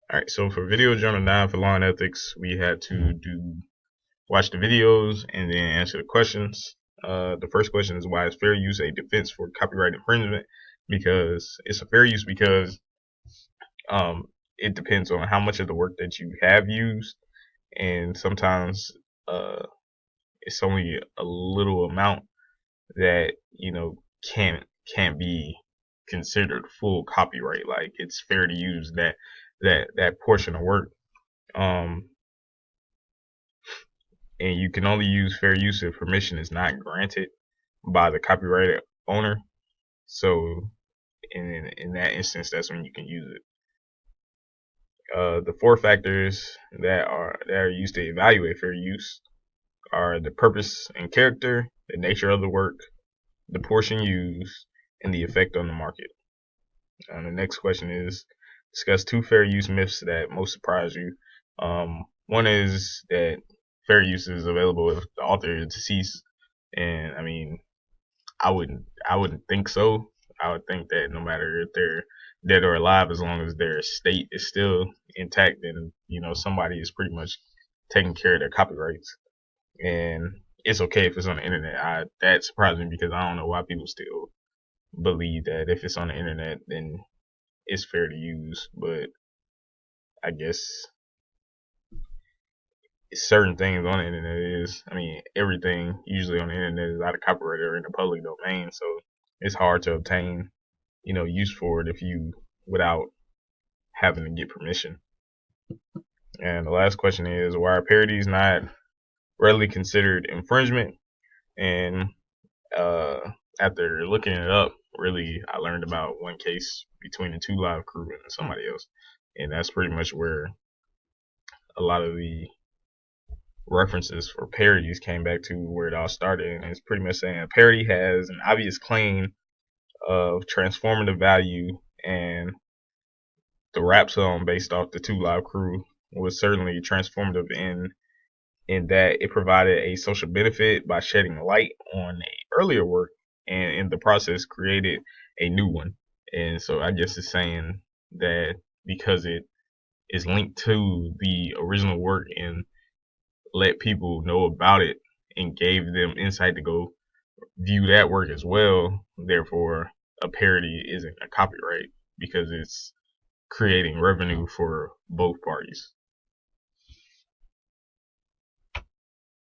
All right, so for Video Journal 9 for Law and Ethics, we had to watch the videos and then answer the questions. The first question is, why is fair use a defense for copyright infringement? Because it's a fair use because it depends on how much of the work that you have used, and sometimes uh, it's only a little amount that can't be considered full copyright. Like, it's fair to use that portion of work. Um, and you can only use fair use if permission is not granted by the copyright owner. So in that instance, that's when you can use it. The four factors that are used to evaluate fair use are the purpose and character, the nature of the work, the portion used, and the effect on the market. The next question is, discuss two fair use myths that most surprise you. One is that fair use is available if the author is deceased, and I mean, I wouldn't think so. I would think that no matter if they're dead or alive, as long as their estate is still intact, then somebody is pretty much taking care of their copyrights, and it's okay if it's on the internet. That surprised me because I don't know why people still believe that if it's on the internet, then it's fair to use. But I guess certain things on the internet is, I mean, everything usually on the internet is out of copyright or in the public domain, so it's hard to obtain, use for it if you without having to get permission. And the last question is, why are parodies not readily considered infringement? And uh, after looking it up, really, I learned about one case between the Two Live Crew and somebody else, and that's pretty much where a lot of the references for parodies came back to where it all started. And it's pretty much saying a parody has an obvious claim of transformative value, and the rap song based off the Two Live Crew was certainly transformative in that it provided a social benefit by shedding light on a earlier work, and in the process created a new one. And so I guess it's saying that because it is linked to the original work and let people know about it and gave them insight to go view that work as well. Therefore, a parody isn't a copyright because it's creating revenue for both parties.